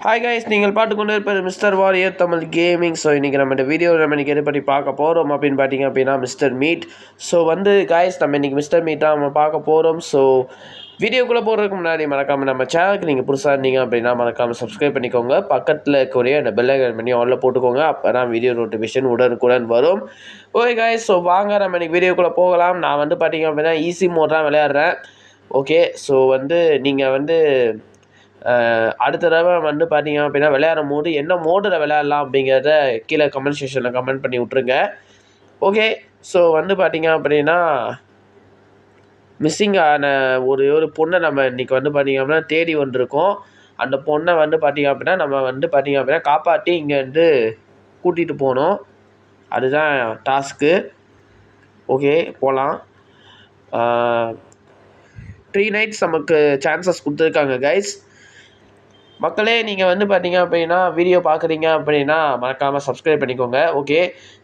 Hi guys, நீங்கள் பார்த்து கொண்டு இருப்பது Mister Warrior Tamil Gaming. So இன்றைக்கி நம்ம இந்த வீடியோவில் நம்ம இன்றைக்கி எதை பற்றி பார்க்க போகிறோம் அப்படின்னு பார்த்தீங்க அப்படின்னா மிஸ்டர் மீட். ஸோ கைஸ் நம்ம இன்றைக்கி மிஸ்டர் மீட்டாக நம்ம பார்க்க போகிறோம். ஸோ வீடியோக்குள்ளே போகிறதுக்கு முன்னாடி மறக்காமல் நம்ம சேனலுக்கு நீங்கள் புதுசாக இருந்தீங்க அப்படின்னா மறக்காமல் சப்ஸ்கிரைப் பண்ணிக்கோங்க. பக்கத்தில் இருக்கக்கூடிய அந்த பெல் ஐக்கான் பண்ணி ஆனில் போட்டுக்கோங்க. அப்போ தான் வீடியோ நோட்டிஃபிகேஷன் உடனுக்குடன் வரும். ஓகே கைஸ், ஸோ வாங்க நம்ம இன்றைக்கி வீடியோக்குள்ளே போகலாம். நான் பார்த்தீங்க அப்படின்னா ஈஸி மோட் தான் விளையாடுறேன். ஓகே, ஸோ நீங்கள் அடுத்த தடவை பார்த்தீங்க அப்படின்னா விளையாடும் போது என்ன மோடில் விளையாடலாம் அப்படிங்கிறத கீழே கமெண்ட் செக்ஷனில் கமெண்ட் பண்ணி விட்ருங்க. ஓகே, ஸோ பார்த்தீங்க அப்படின்னா மிஸ்ஸிங் ஆன ஒரு பொண்ணை நம்ம இன்றைக்கி பார்த்தீங்க அப்படின்னா தேடி வந்திருக்கோம். அந்த பொண்ணை பார்த்தீங்க அப்படின்னா நம்ம பார்த்தீங்க அப்படின்னா காப்பாற்றி இங்கேருந்து கூட்டிகிட்டு போகணும். அதுதான் டாஸ்க்கு. ஓகே, போகலாம். 3 நைட்ஸ் நமக்கு சான்சஸ் கொடுத்துருக்காங்க கைஸ். மக்களே, நீங்கள் பார்த்தீங்க அப்படின்னா வீடியோ பார்க்குறீங்க அப்படின்னா மறக்காமல் சப்ஸ்கிரைப் பண்ணிக்கோங்க. ஓகே,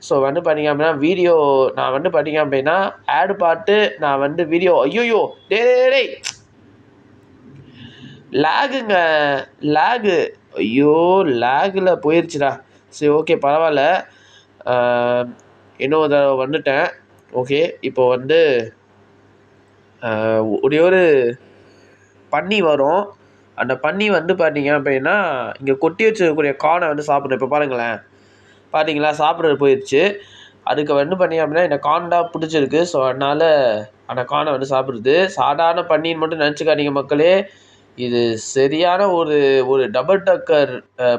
ஸோ பார்த்தீங்க அப்படின்னா வீடியோ நான் பார்த்தீங்க அப்படின்னா ஆடு பாட்டு நான் வீடியோ ஐயோயோ டே லேகுங்க, லேகு, ஐயோ லேகில் போயிடுச்சுடா. சரி, ஓகே, பரவாயில்ல. இன்னும் அதை வந்துட்டேன். ஓகே, இப்போ ஒரு பன்னி வரும். அந்த பன்னி பார்த்தீங்க அப்படின்னா இங்கே கொட்டி வச்சுருக்கக்கூடிய கானை சாப்பிட்ணும். இப்போ பாருங்களேன், பார்த்தீங்களா, சாப்பிட்றது போயிடுச்சு. அதுக்கு பார்த்தீங்க அப்படின்னா இந்த கான் தான் பிடிச்சிருக்கு. ஸோ அதனால் அந்த கானை சாப்பிடுது. சாதாரண பன்னின்னு மட்டும் நினச்சிக்காதீங்க மக்களே. இது சரியான ஒரு டபுள் டக்கர்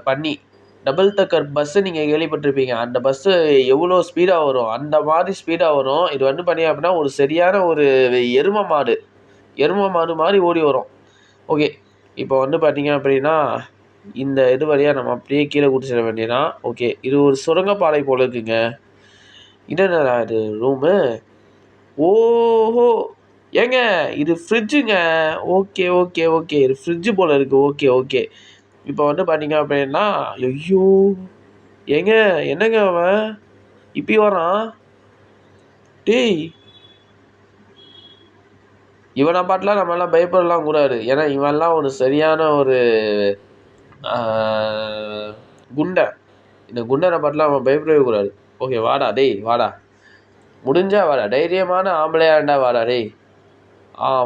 பன்னி. டபுள் டக்கர் பஸ்ஸு நீங்கள் கேள்விப்பட்டிருப்பீங்க. அந்த பஸ்ஸு எவ்வளோ ஸ்பீடாக வரும், அந்த மாதிரி ஸ்பீடாக வரும். இது பார்த்தீங்க அப்படின்னா ஒரு சரியான ஒரு எருமை மாடு மாதிரி ஓடி வரும். ஓகே, இப்போ பார்த்தீங்க அப்படின்னா இந்த இது வழியாக நம்ம அப்படியே கீழே குடிச்சிட வேண்டியதான். ஓகே, இது ஒரு சுரங்கப்பாதை போல் இருக்குங்க. என்னடா இது ரூமு? ஓஹோ, ஏங்க இது ஃப்ரிட்ஜுங்க. ஓகே ஓகே ஓகே, இது ஃப்ரிட்ஜு போல் இருக்குது. ஓகே ஓகே, இப்போ பார்த்தீங்க அப்படின்னா ஐயோ ஏங்க, என்னங்க அவன் இப்படி வரான்? டேய், இவனை பாட்டெலாம் நம்மளாம் பயப்படலாம் கூடாது. ஏன்னா இவன்லாம் ஒரு சரியான ஒரு குண்டை. இந்த குண்டனை பாட்டெலாம் அவன் பயப்படவே கூடாது. ஓகே, வாடா டேய், வாடா, முடிஞ்சா வாடா, தைரியமான ஆம்பளையாண்டா வாடா டேய்.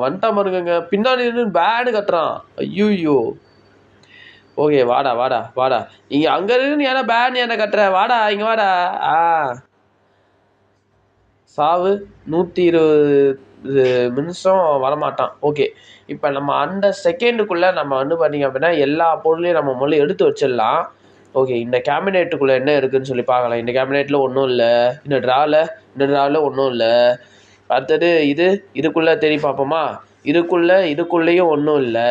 வந்துட்டா பாருங்க, பின்னாடி இருந்து பேடு கட்டுறான். ஐயோ, ஓகே, வாடா வாடா வாடா, இங்கே அங்கே இருந்து ஏன்னா பேன் என்ன கட்டுற, வாடா இங்கே வாடா. சாவு 120 நிமிஷம் வரமாட்டான். ஓகே, இப்போ நம்ம அந்த செகண்டுக்குள்ளே நம்ம பார்த்தீங்க அப்படின்னா எல்லா பொருளையும் நம்ம முதல்ல எடுத்து வச்சிடலாம். ஓகே, இந்த கேபினெட்டுக்குள்ளே என்ன இருக்குதுன்னு சொல்லி பார்க்கலாம். இந்த கேபினெட்டில் ஒன்றும் இல்லை. இந்த ட்ராவில் ஒன்றும் இல்லை. அடுத்தது இதுக்குள்ளே தேடி பார்ப்போமா? இதுக்குள்ளேயும் ஒன்றும் இல்லை.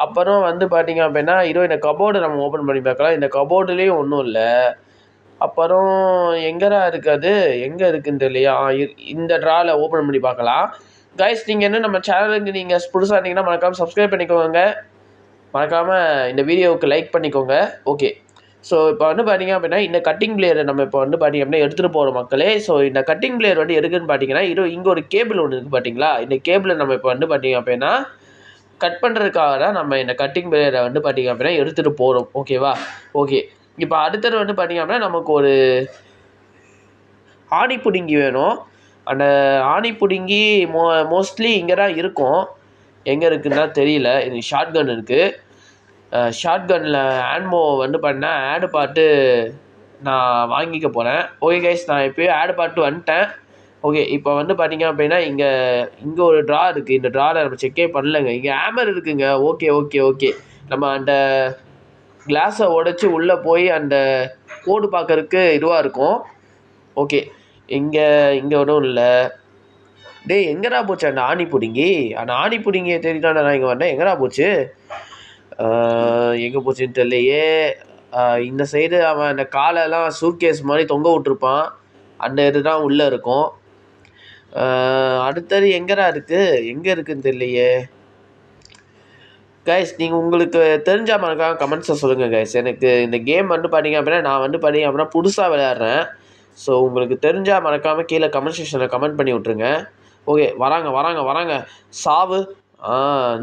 அப்புறம் பார்த்தீங்க அப்படின்னா இந்த கபோர்டு நம்ம ஓப்பன் பண்ணி பார்க்கலாம். இந்த கபோர்டுலேயும் ஒன்றும் இல்லை. அப்புறம் எங்கடா இருக்குது, எங்கே இருக்குன்னு தெரியலையா? இந்த ட்ராவில் ஓப்பன் பண்ணி பார்க்கலாம். கைஸ், நீங்கள் என்ன நம்ம சேனலுக்கு நீங்கள் புதுசாக இருந்தீங்கன்னா மறக்காமல் சப்ஸ்கிரைப் பண்ணிக்கோங்க. மறக்காமல் இந்த வீடியோவுக்கு லைக் பண்ணிக்கோங்க. ஓகே, ஸோ இப்போ பார்த்தீங்க அப்படின்னா இந்த கட்டிங் பிளேயரை நம்ம இப்போ பார்த்தீங்க அப்படின்னா எடுத்துகிட்டு போகிற மக்களே. ஸோ இந்த கட்டிங் பிளேயர் எதுக்குன்னு பார்த்தீங்கன்னா இங்கே ஒரு கேபிள் ஒன்று இருக்குது பார்த்தீங்களா? இந்த கேபிளை நம்ம இப்போ பார்த்தீங்க அப்படின்னா கட் பண்ணுறதுக்காக தான் நம்ம இந்த கட்டிங் பிளேயரை பார்த்தீங்க அப்படின்னா எடுத்துகிட்டு போகிறோம். ஓகேவா? ஓகே, இப்போ அடுத்தது பார்த்தீங்க அப்படின்னா நமக்கு ஒரு ஆணி பிடுங்கி வேணும். அந்த ஆணி பிடுங்கி மோஸ்ட்லி இங்கே தான் இருக்கும். எங்கே இருக்குதுன்னா தெரியல. இது ஷார்ட் கன் இருக்குது. ஷார்ட் கன்னில் ஆன்மோ பார்த்தீங்கன்னா ஆடு பாட்டு நான் வாங்கிக்க போகிறேன். ஓகே கைஸ், நான் இப்போயே ஆடு பாட்டு வந்துட்டேன். ஓகே, இப்போ பார்த்தீங்க அப்படின்னா இங்கே ஒரு ட்ரா இருக்குது. இந்த ட்ராவில் நம்ம செக்கே பண்ணலைங்க. இங்கே ஹேமர் இருக்குங்க. ஓகே ஓகே ஓகே, நம்ம அந்த கிளாஸை உடைச்சி உள்ளே போய் அந்த கோடு பார்க்கறதுக்கு இதுவாக இருக்கும். ஓகே, இங்கே ஒன்றும் இல்லை. டேய், எங்கடா போச்சு அந்த ஆணி பிடுங்கி? அந்த ஆணி பிடுங்கியை தேடிதானே நான் இங்கே வந்தேன். எங்கடா போச்சு? எங்கே போச்சுன்னு தெரியலையே. இந்த சைடு அவன் அந்த காலெல்லாம் சூட்கேஸ் மாதிரி தொங்க விட்டுருப்பான். அந்த இதுதான் உள்ளே இருக்கும். அடுத்தது எங்கடா இருக்குது? எங்கே இருக்குதுன்னு தெரியலையே. கைஸ், நீங்கள் உங்களுக்கு தெரிஞ்சால் மறக்காம கமெண்ட்ஸை சொல்லுங்கள் கைஸ். எனக்கு இந்த கேம் பார்த்தீங்க அப்படின்னா நான் பார்த்தீங்க அப்படின்னா புதுசாக விளையாடுறேன். ஸோ உங்களுக்கு தெரிஞ்சால் மறக்காமல் கீழே கமெண்ட் செக்ஷனில் கமெண்ட் பண்ணி விட்ருங்க. ஓகே, வராங்க. சாவு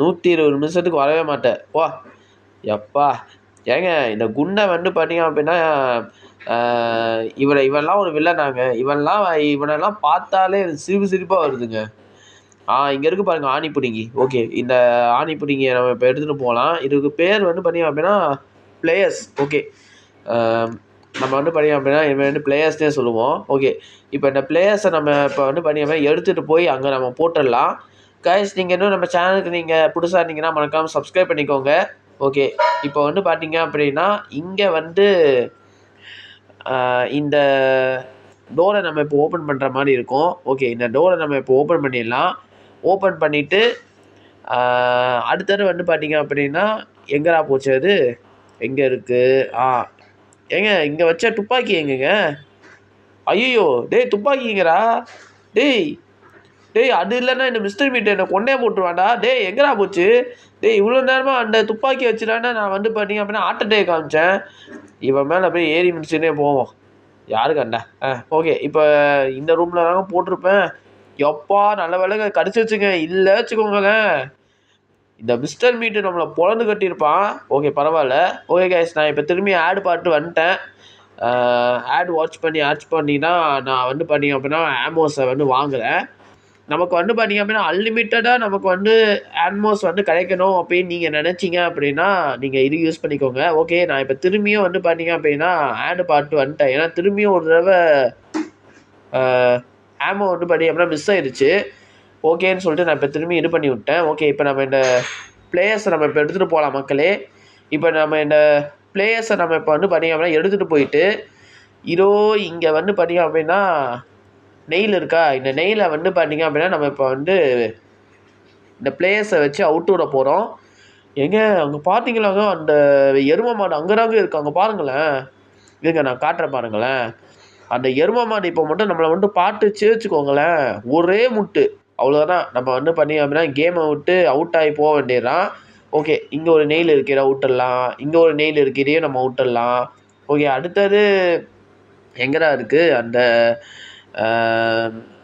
120 நிமிஷத்துக்கு வரவே மாட்டேன். எப்பா ஏங்க இந்த குண்டை வந்து பார்த்தீங்க அப்படின்னா இவனெல்லாம் ஒரு வில்லனாங்க. இவனெல்லாம் பார்த்தாலே சிரிப்பு சிரிப்பாக வருதுங்க. இங்கே இருக்கு பாருங்க ஆணி பிடுங்கி. ஓகே, இந்த ஆணி பிடுங்கிய நம்ம இப்போ எடுத்துகிட்டு போகலாம். இதுக்கு பேர் வந்து பார்த்தீங்க அப்படின்னா பிளேயர்ஸ். ஓகே, நம்ம வந்து பார்த்தீங்க அப்படின்னா இவன் வந்து பிளேயர்ஸ்னே சொல்லுவோம். ஓகே, இப்போ இந்த பிளேயர்ஸை நம்ம இப்போ வந்து பார்த்தீங்க அப்படின்னா எடுத்துகிட்டு போய் அங்கே நம்ம போட்டுடலாம். கைஸ், நீங்கள் இன்னும் நம்ம சேனலுக்கு நீங்கள் புதுசாக இருந்தீங்கன்னா மறக்காமல் சப்ஸ்கிரைப் பண்ணிக்கோங்க. ஓகே, இப்போ வந்து பார்த்தீங்க அப்படின்னா இங்கே வந்து இந்த டோரை நம்ம இப்போ ஓப்பன் பண்ணுற மாதிரி இருக்கும். ஓகே, இந்த டோரை நம்ம இப்போ ஓப்பன் பண்ணிடலாம். ஓப்பன் பண்ணிவிட்டு அடுத்தது வந்து பார்த்தீங்க அப்படின்னா எங்கடா போச்சு அது? எங்கே இருக்குது? ஏங்க இங்கே வச்ச துப்பாக்கி எங்கேங்க? ஐயோ டேய், துப்பாக்கிங்கடா. டேய் டேய், அது இல்லைன்னா இந்த மிஸ்டர் மீட் என்னை கொண்டே போட்டுருவான்டா. டேய் எங்கடா போச்சு? டேய், இவ்வளோ நேரமாக அந்த துப்பாக்கி வச்சுட்டானே நான் வந்து பார்த்தீங்க அப்படின்னா ஆட்டே காமிச்சேன். இவன் மேலே போய் ஏறி முடிச்சுன்னே போவோம். யாரு கண்டா? ஓகே, இப்போ இந்த ரூமில் தாங்க போட்டிருப்பேன். எப்பா நல்ல வேலைங்க கடிச்சிருச்சுங்க. இல்லை வச்சுக்கோங்களேன், இந்த மிஸ்டர் மீட்டு நம்மளை பொழந்து கட்டியிருப்பான். ஓகே, பரவாயில்ல. ஓகே கைஸ், நான் இப்போ திரும்பி ஆடு பாட்டு வந்துட்டேன். ஆட் வாட்ச் பண்ணினா நான் வந்து பார்த்தீங்க அப்படின்னா ஆமோஸை வந்து வாங்குகிறேன். நமக்கு வந்து பார்த்தீங்க அப்படின்னா அன்லிமிட்டடாக நமக்கு வந்து ஆமோஸ் வந்து கிடைக்கணும் அப்படின்னு நீங்கள் நினச்சிங்க அப்படின்னா நீங்கள் இது யூஸ் பண்ணிக்கோங்க. ஓகே, நான் இப்போ திரும்பியும் வந்து பார்த்தீங்க அப்படின்னா ஆடு பாட்டு வந்துட்டேன். ஏன்னா திரும்பியும் ஒரு தடவை ஆமோ வந்து பார்த்தீங்க அப்படின்னா மிஸ் ஆயிடுச்சு. ஓகேன்னு சொல்லிட்டு நான் இப்போ திரும்பி இது பண்ணி விட்டேன். ஓகே, இப்போ நம்ம இந்த பிளேயர்ஸை நம்ம இப்போ எடுத்துகிட்டு போகலாம் மக்களே. இப்போ நம்ம இந்த பிளேயர்ஸை நம்ம இப்போ வந்து பார்த்தீங்க அப்படின்னா எடுத்துகிட்டு போயிட்டு இங்கே வந்து பார்த்தீங்க அப்படின்னா நெயில் இருக்கா, இந்த நெயிலை வந்து பார்த்தீங்க அப்படின்னா நம்ம இப்போ வந்து இந்த பிளேயர்ஸை வச்சு அவுட் விட போகிறோம். எங்கே அங்கே பார்த்தீங்களாங்க அந்த எரும மாடு அங்கேதாங்க இருக்குது. அங்கே பாருங்களேன், இருங்க நான் காட்டுறேன் பாருங்களேன். அந்த எரும மாடு இப்போ மட்டும் நம்மளை வந்து பார்த்துச்சு வச்சுக்கோங்களேன், ஒரே முட்டு அவ்வளோதான். நம்ம வந்து பார்த்தீங்க அப்படின்னா கேமை விட்டு அவுட் ஆகி போக வேண்டியதுதான். ஓகே, இங்கே ஒரு நெயில் இருக்கிற அவுட்டர்லாம், இங்கே ஒரு நெயில் இருக்கிறதையும் நம்ம அவுட்டர்லாம். ஓகே, அடுத்தது எங்கடா இருக்குது அந்த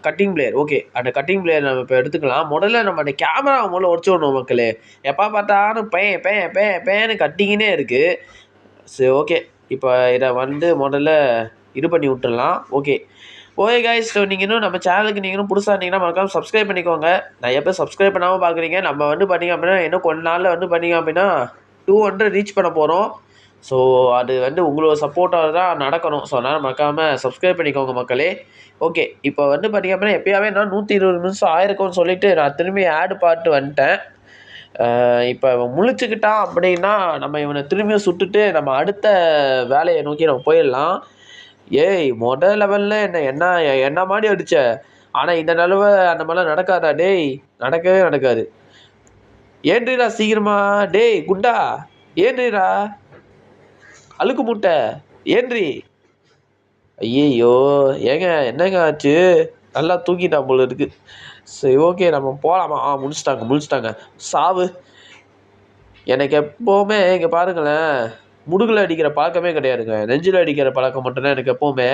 கட்டிங் பிளேயர். ஓகே, அந்த கட்டிங் பிளேயர் நம்ம இப்போ எடுத்துக்கலாம். முதல்ல நம்ம அந்த கேமராவை முதல்ல உடச்சு விடணும் மக்களே. எப்போ பார்த்தாலும் பேன்னு கட்டிங்கினே இருக்குது. சரி, ஓகே, இப்போ இதை வந்து முதல்ல இது பண்ணி விட்டுடலாம். ஓகே கைஸ், ஸோ நீங்கள் இன்னும் நம்ம சேனலுக்கு நீங்கள் இன்னும் புதுசாக இருந்தீங்கன்னா மறக்காம சப்ஸ்கிரைப் பண்ணிக்கோங்க. நான் எப்போ சப்ஸ்கிரைப் பண்ணாமல் பார்க்குறீங்க. நம்ம வந்து பார்த்தீங்க அப்படின்னா இன்னும் கொஞ்ச நாளில் வந்து பார்த்தீங்க அப்படின்னா 200 ரீச் பண்ண போகிறோம். ஸோ அது வந்து உங்களோட சப்போர்ட்டாக தான் நடக்கணும். ஸோ அதனால் மறக்காமல் சப்ஸ்கிரைப் பண்ணிக்கோங்க மக்களே. ஓகே, இப்போ வந்து பார்த்தீங்க அப்படின்னா எப்பயாவே நான் 120 நிமிஷம் ஆயிருக்கும்னு சொல்லிட்டு நான் திரும்பி ஆடு பாட்டு வந்துட்டேன். இப்போ இவன் முழிச்சுக்கிட்டான் அப்படின்னா நம்ம இவனை திரும்பியும் சுட்டுட்டு நம்ம அடுத்த வேலையை நோக்கி நம்ம போயிடலாம். ஏய், லெவலில் என்ன மாதிரி அடித்த, ஆனால் இந்த நிலவை அந்த மாதிரிலாம் நடக்காதா? டேய், நடக்கவே நடக்காது. ஏன்றிடா சீக்கிரமா. டேய் குண்டா, ஏன்றிடா அழுக்கு முட்டை, ஏன்றி. ஐயோ ஏங்க, என்னங்க ஆச்சு? நல்லா தூக்கிட்டான் போல இருக்கு. சரி, ஓகே, நம்ம போகலாமா? முடிச்சிட்டாங்க. சாவு. எனக்கு எப்போவுமே இங்கே பாருங்களேன், முதுகில் அடிக்கிற பழக்கமே கிடையாதுங்க. நெஞ்சில் அடிக்கிற பழக்கம் மட்டும்தான் எனக்கு எப்போவுமே.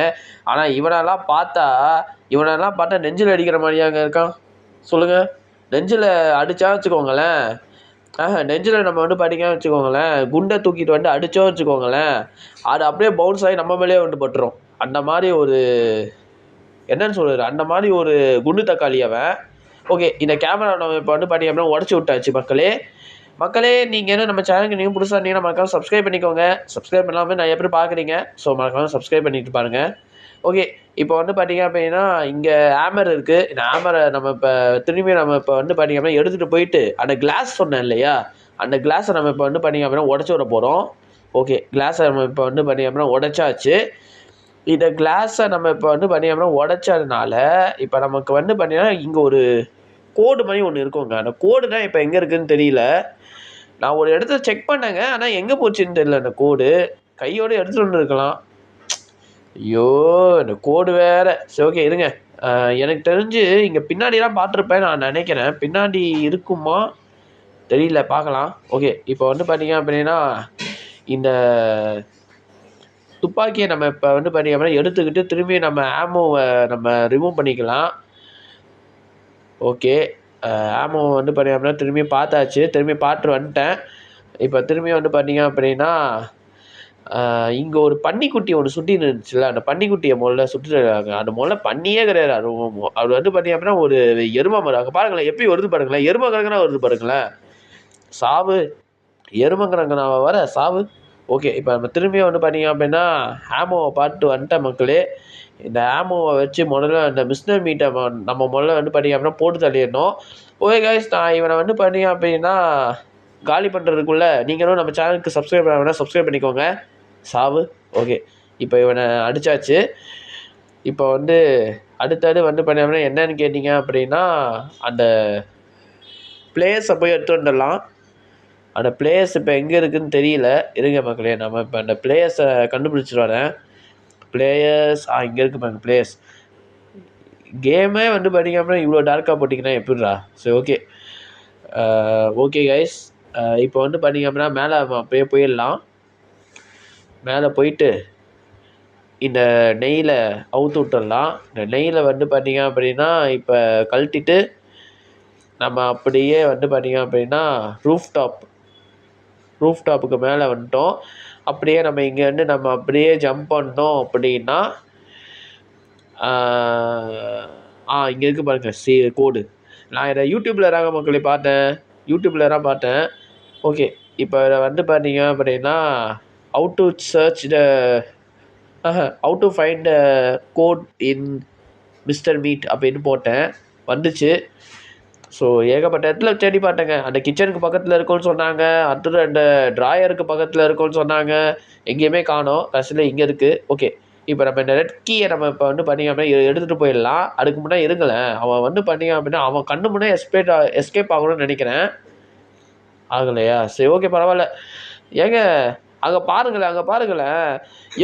ஆனால் இவனெல்லாம் பார்த்தா நெஞ்சில் அடிக்கிற மாதிரியாங்க இருக்கான்? சொல்லுங்கள். நெஞ்சில் அடித்தா வச்சுக்கோங்களேன், நெஞ்சில் நம்ம வந்து படிக்க வச்சுக்கோங்களேன், குண்டை தூக்கிட்டு வந்து அடித்தோம் வச்சுக்கோங்களேன், அது அப்படியே பவுன்ஸ் ஆகி நம்ம மேலேயே வந்து பட்டுரும். அந்த மாதிரி ஒரு என்னன்னு சொல்கிறது, அந்த மாதிரி ஒரு குண்டு தக்காளி அவன். ஓகே, இந்த கேமரா நம்ம இப்போ வந்து பார்த்தீங்க அப்படின்னா உடச்சி விட்டாச்சு மக்களே. நீங்கள் என்ன நம்ம சேனலுக்கு நீங்கள் புதுசாக இருந்தீங்கன்னா மறக்காம சப்ஸ்கிரைப் பண்ணிக்கோங்க. சப்ஸ்கிரைப் பண்ணாமல் நான் எப்படி பார்க்குறீங்க, ஸோ மறக்காம சப்ஸ்கிரைப் பண்ணிட்டு பாருங்கள். ஓகே, இப்போ வந்து பார்த்தீங்க அப்படின்னா இங்கே ஹேமர் இருக்குது. இந்த ஹேமரை நம்ம இப்போ வந்து பார்த்தீங்க அப்படின்னா எடுத்துகிட்டு போயிட்டு அந்த கிளாஸ் சொன்னேன் இல்லையா, அந்த கிளாஸை நம்ம இப்போ வந்து பார்த்தீங்க அப்படின்னா உடச்சி விட போகிறோம். ஓகே, கிளாஸை நம்ம இப்போ வந்து பார்த்தீங்க அப்படின்னா உடைச்சாச்சு. இந்த கிளாஸை நம்ம இப்போ வந்து பார்த்தீங்க அப்படின்னா உடைச்சதுனால இப்போ நமக்கு வந்து பார்த்தீங்கன்னா இங்கே ஒரு கோடு மாதிரி ஒன்று இருக்குங்க. அந்த கோடு தான் இப்போ எங்கே இருக்குதுன்னு தெரியல. நான் ஒரு இடத்துல செக் பண்ணேங்க, ஆனால் எங்கே போச்சுன்னு தெரியல. அந்த கோடு கையோடு எடுத்துகிட்டு வந்துருக்கலாம். ஐயோ, இந்த கோடு வேறு. சரி, ஓகே இருங்க. எனக்கு தெரிஞ்சு இங்கே பின்னாடிலாம் பார்த்துருப்பேன் நான் நினைக்கிறேன். பின்னாடி இருக்குமா தெரியல, பார்க்கலாம். ஓகே, இப்போ வந்து பார்த்தீங்க அப்படின்னா இந்த துப்பாக்கியை நம்ம இப்போ வந்து பார்த்தீங்க அப்படின்னா எடுத்துக்கிட்டு திரும்பி நம்ம ஆமோவை நம்ம ரிமூவ் பண்ணிக்கலாம். ஓகே, ஆமோ வந்து பார்த்தீங்க அப்படின்னா திரும்பி பார்த்தாச்சு. திரும்பி பார்த்துட்டு வந்துட்டேன். இப்போ திரும்பியும் வந்து பார்த்தீங்க அப்படின்னா இங்கே ஒரு பன்னிக்குட்டி ஒன்று சுட்டின்னு இருந்துச்சுல்ல, அந்த பன்னிக்குட்டியை முதல்ல சுட்டுறாங்க. அது முதல்ல பன்னியே கிடையாது. அது வந்து பார்த்தீங்க அப்படின்னா ஒரு எருமை மாடு. அங்கே பாருங்களேன் எப்படி வருது பாருங்களேன், எருமை கணக்குனா வருது பாருங்களேன். சாவு, எருமை கணக்குனா வர சாவு. ஓகே, இப்போ நம்ம திரும்பியும் வந்து பார்த்தீங்க அப்படின்னா ஆமோவை பார்த்து வந்துட்டேன் மக்களே. இந்த ஆமோவை வச்சு முதல்ல அந்த மிஸ்டர் மீட்டை நம்ம முதல்ல வந்து பார்த்தீங்க அப்படின்னா போட்டு தள்ளிடணும். ஓகே கைஸ், நான் இவனை வந்து பார்த்தீங்க அப்படின்னா காலி பண்ணுறதுக்குள்ளே நீங்களும் நம்ம சேனலுக்கு சப்ஸ்கிரைப் பண்ண சப்ஸ்கிரைப் பண்ணிக்கோங்க. சாவு. ஓகே, இப்போ இவனை அடித்தாச்சு. இப்போ வந்து அடுத்தது வந்து பார்த்தீங்கன்னா என்னன்னு கேட்டிங்க அப்படின்னா அந்த பிளேயர்ஸை போய் எடுத்து வந்துடலாம். அந்த பிளேயர்ஸ் இப்போ எங்கே இருக்குதுன்னு தெரியல. இருங்க மக்களே, நம்ம இப்போ அந்த பிளேயர்ஸை கண்டுபிடிச்சிட்டு வரேன். பிளேயர்ஸ் இங்கே இருக்குது பாருங்க பிளேயர்ஸ். கேமே வந்து பார்த்தீங்க அப்படின்னா இவ்வளோ டார்க்காக போட்டிங்கன்னா எப்படிடா? சரி ஓகே. ஓகே கைஸ், இப்போ வந்து பார்த்தீங்க அப்படின்னா மேலே அப்படியே போயிடலாம். மேலே போயிட்டு இந்த நெய்யில் அவுத்து விட்டுடலாம். இந்த நெய்யில் வந்து பார்த்தீங்க அப்படின்னா இப்போ கழட்டிட்டு நம்ம அப்படியே வந்து பார்த்தீங்க அப்படின்னா ரூஃப் டாப்புக்கு மேலே வந்துட்டோம். அப்படியே நம்ம இங்கேருந்து நம்ம அப்படியே ஜம்ப் பண்ணோம் அப்படின்னா இங்கே இருக்குது பாருங்கள் கோடு. நான் இதை யூடியூப்பில் தாங்க மக்களை யூடியூப்பில் தான் பார்த்தேன். ஓகே, இப்போ வந்து பார்த்தீங்க அப்படின்னா how to find the code in mister meat அப்படின்னு போட்டேன், வந்துச்சு. ஸோ ஏகப்பட்ட இடத்துல தேடி பார்த்தேங்க. அந்த கிச்சனுக்கு பக்கத்தில் இருக்கும்னு சொன்னாங்க, அடுத்தது அந்த ட்ராயருக்கு பக்கத்தில் இருக்கும்னு சொன்னாங்க, எங்கேயுமே காணோம். கடைசியில் இங்கே இருக்குது. ஓகே, இப்போ நம்ம இந்த ரெட் கீயை நம்ம இப்போ வந்து பண்ணிங்க அப்படின்னா எடுத்துகிட்டு போயிடலாம். அதுக்கு முன்னாடி இருங்களேன், அவன் வந்து பண்ணிங்க அப்படின்னா அவன் கண்ணு முன்னே எஸ்கேப் ஆகணும்னு நினைக்கிறேன். ஆகலையா? சரி ஓகே, பரவாயில்ல. ஏங்க அங்கே பாருங்களேன்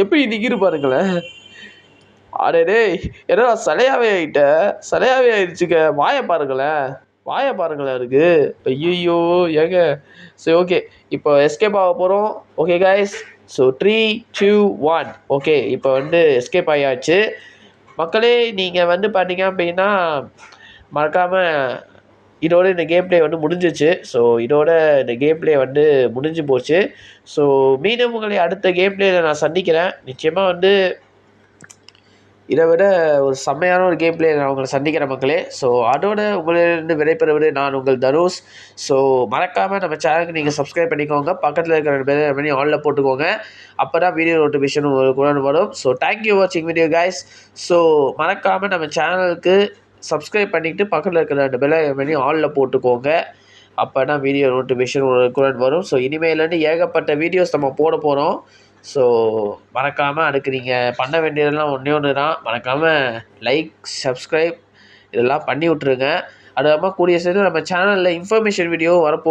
எப்படி நிற்கிது பாருங்களேன். அடே டேய், என்னடா சிலையாவே ஆயிடுச்சுங்க. வாயை பாருங்களேன் அதுக்கு. ஐயோ ஏங்க. சரி ஓகே, இப்போ எஸ்கேப் ஆக போகிறோம். Okay guys, so 3, 2, 1. ஓகே, இப்போ வந்து எஸ்கேப் ஆகியாச்சு. மக்களே, நீங்கள் வந்து பார்த்தீங்க அப்படின்னா மறக்காமல் இதோட இந்த கேம் பிளே வந்து முடிஞ்சிச்சு. ஸோ இதோட இந்த கேம் பிளே வந்து முடிஞ்சு போச்சு. ஸோ மீண்டும் உங்களை அடுத்த கேம் பிளேயில் நான் சந்திக்கிறேன். நிச்சயமாக வந்து இதை விட ஒரு செம்மையான ஒரு கேம் பிளே நான் உங்களை சந்திக்கிறேன் மக்களே. ஸோ அதோட உங்களிலிருந்து விடைபெறுவது நான் உங்கள் தனுஷ். ஸோ மறக்காமல் நம்ம சேனலுக்கு நீங்கள் சப்ஸ்கிரைப் பண்ணிக்கோங்க. பக்கத்தில் இருக்கிற பெல் பண்ணி ஆனில் போட்டுக்கோங்க. அப்போ தான் வீடியோ நோட்டிஃபிகேஷன் உங்களுக்கு வரும். ஸோ தேங்க்யூ வாட்சிங் வீடியோ கைஸ். ஸோ மறக்காமல் நம்ம சேனலுக்கு சப்ஸ்கிரைப் பண்ணிவிட்டு பக்கத்தில் இருக்கிற அந்த பெல் பண்ணி ஆனில் போட்டுக்கோங்க. அப்போ தான் வீடியோ நோட்டிஃபிகேஷன் உங்களுக்கு வரும். ஸோ இனிமேலேருந்து ஏகப்பட்ட வீடியோஸ் நம்ம போட போகிறோம். ஸோ மறக்காமல் அதுக்கு நீங்கள் பண்ண வேண்டியதெல்லாம் ஒன்று தான். மறக்காமல் லைக், சப்ஸ்கிரைப் இதெல்லாம் பண்ணி விட்ருங்க. அது இல்லாமல் கூடிய சேர்த்து நம்ம சேனலில் இன்ஃபர்மேஷன் வீடியோ வரப்போ